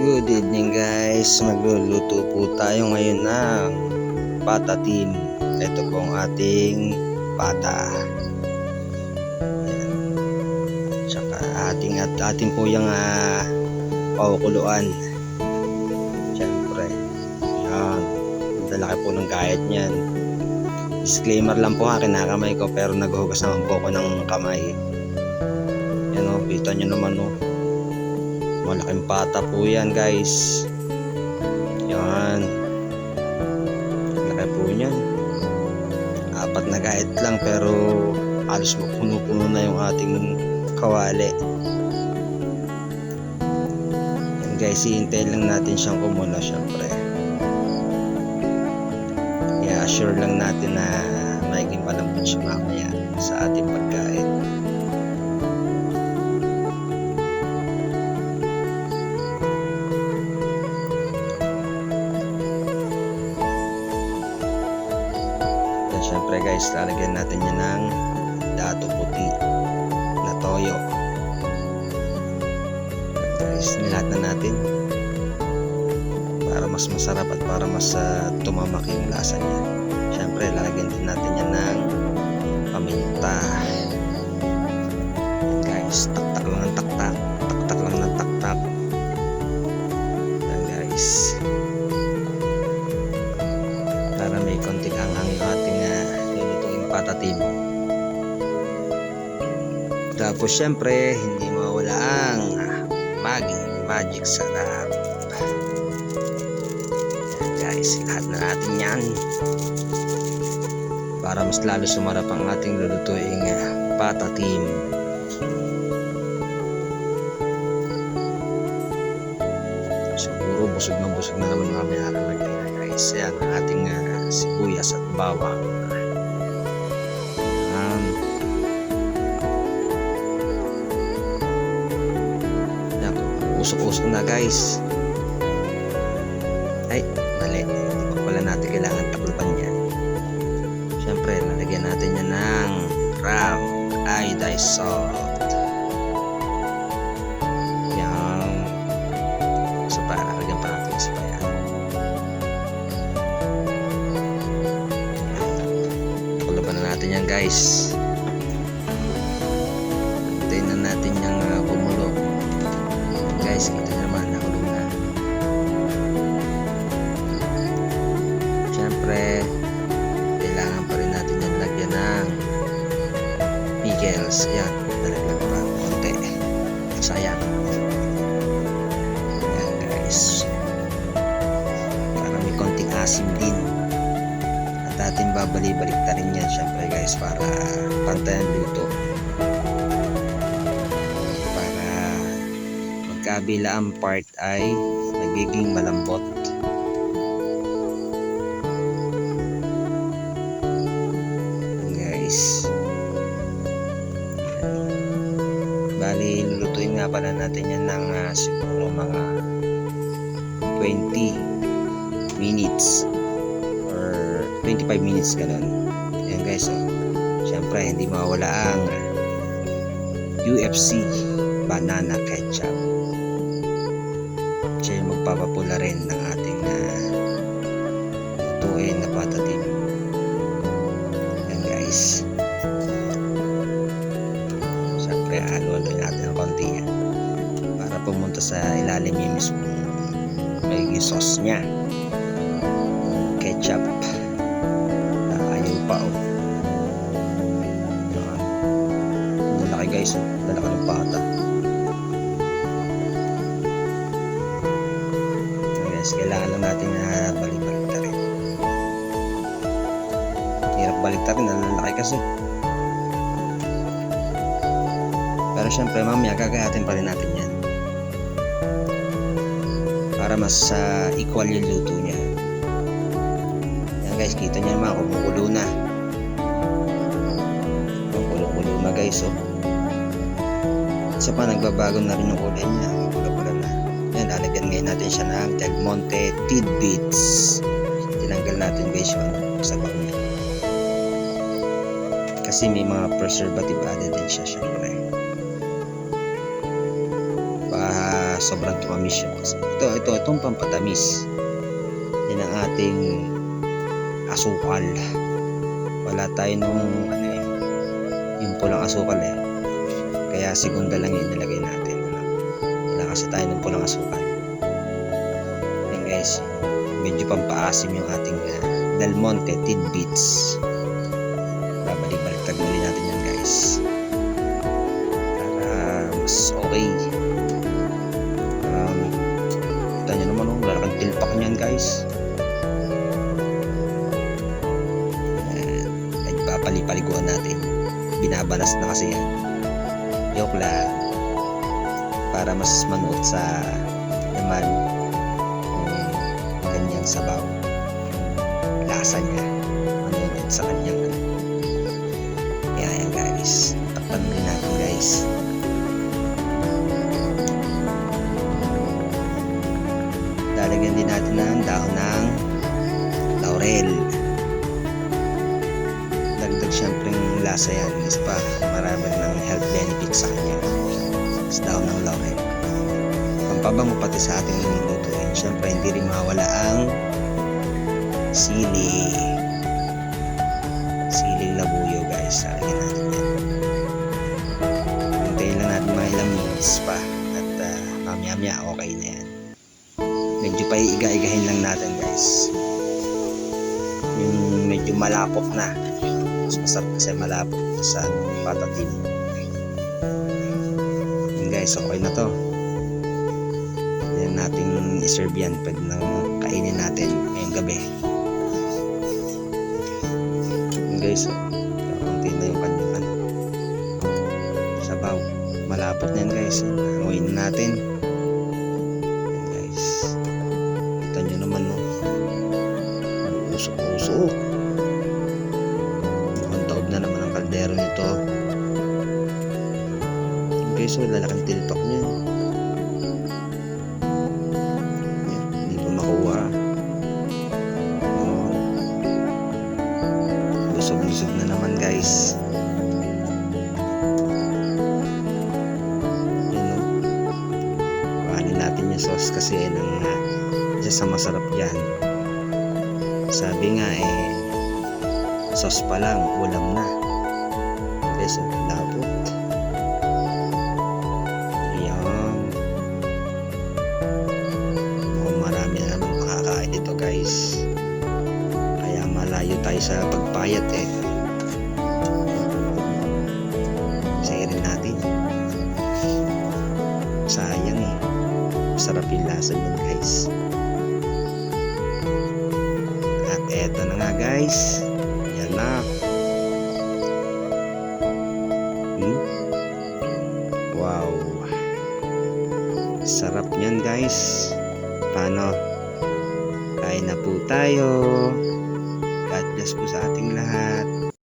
Good evening guys, magluluto po tayo ngayon ng patatim. Ito po ang ating pata. Tsaka ating po yung pakukuluan. Siyempre, yan. Dalaki po ng gayat niyan. Disclaimer lang po kinakamay ko pero naghuhugas naman po ako ng kamay. Yan o, kita nyo naman o. Malaking pata po yan guys. Yan. Laki po yan. 4 na gayat lang pero halos puno-puno na yung ating kawali. Yan guys, hihintay lang natin siyang kumulo syempre. I-assure lang natin na magiging malambot siya mamaya sa ating pagkain. Siyempre guys, lalagyan natin yan ng dato puti na toyo. Guys, nilahat na natin para mas masarap at para mas tumamak yung lasa niya. Siyempre, lalagyan din natin yan ng paminta. Guys, taktak lang ng taktak. Taktak lang ng taktak. Yan guys. Para may konting anghang yung ating lulutuing patatim. Tapos syempre hindi mawala ang magic sarap. Yan guys, lahat na natin yan para mas lalo sumarap ang ating lulutuing patatim. Siguro busog na naman mamaya kalagay na guys. Yan ang ating sibuyas at bawang. Yan, usok-usok na guys. Ay, mali. Hindi pa pala natin kailangan takluban yan. Siyempre, lalagyan natin yan ng ground iodized salt. Yan guys, hintayin na natin yung kumulo. Guys, kita naman nakulong na. Siyempre kailangan pa rin natin yung lagyan ng pickles. Yan, nalagyan pa konti, sayang. Yan guys, para may konting asim din. Ating babalik-balik na rin yan syempre guys para pantayan luto, para magkabila ang part ay magiging malambot. Guys, bali lulutuin nga pala natin yan ng siguro mga 20 minutes 25 minutes ganun. Ayan guys, syempre hindi mawala ang UFC banana ketchup. Siya yung magpapapula rin ng ating lutuin na patatim. Ayan guys, syempre halo-haloy natin ng konti yan para pumunta sa ilalim yung mismo magiging sauce nya, ketchup. Lalaki guys, lalaki ng pata. Guys, kailangan lang natin balik-balik na rin. Hirap balik na rin, lalaki kasi. Pero syempre mamaya gagayatin pa rin natin yan para mas equal yung luto niya. Yan guys, kita nyo naman kumukulo na. Kumukulo na guys, oh. Isa pa, nagbabago na rin yung kulay niya. Pula-pula na. Yan, lalagyan ngayon natin siya ng Del Monte tidbits. Tinanggal natin guys yung sabaw niya kasi may mga preservative added din siya syempre. sobrang tumamis yung kasi itong pampatamis. Yan ang ating asukal. Wala tayo nung yung pulang asukal kaya segunda lang yung inilagay natin. Wala kasi tayo ng pulang asukal. Yan guys, medyo pampaasim yung ating Del Monte tidbits. Babalik-baliktad muli natin yan guys para mas okay. Kita nyo naman lalaking tilpak nyan guys. Palipaliguan natin, binabalas na kasi yan, joke lang, para mas manuot sa naman kanyang sabaw, lasa niya manuot sa kanyang yan guys. Takpan rin natin guys. Lalagyan din natin ng daon ng laurel. Dagdag syempre ng lasa yan, is pa marami ng health benefits sa kanya. Is daw ng laurel, pampabango pati sa ating lutuin. Syempre hindi rin mawala ang siling labuyo guys. Lalagyan natin yan. Hintayin lang natin mga ilang minutes pa at mamaya okay na yan. Medyo pa iiga-igahin lang natin guys, yung medyo malapok na. Masarap kasi malapot sa patatim. Yun guys, okay na to. Yan natin iserve yan. Pwede nang kainin natin ngayong gabi. Yun guys, kaunti na yung kanyang sabaw. Malapot na yan guys. Hanguin na natin. Yan guys, kita nyo naman usok-usok na naman ang kaldero nito. Okay, so lalaking tilpak niya. Hindi pa makuha. Lusog-lusog na naman guys. Yan Kuhanin natin yung sauce kasi isa sa masarap dyan. Sabi nga sauce pa lang, ulam na. Okay, so lapot. Ayan. Marami na naman makakain dito guys. Kaya malayo tayo sa pagpayat Sayarin natin. Sayang Sarap yung lasa nun guys. At eto na nga guys. Na. Wow, sarap niyan guys. Paano? Kain na po tayo. God bless po sa ating lahat.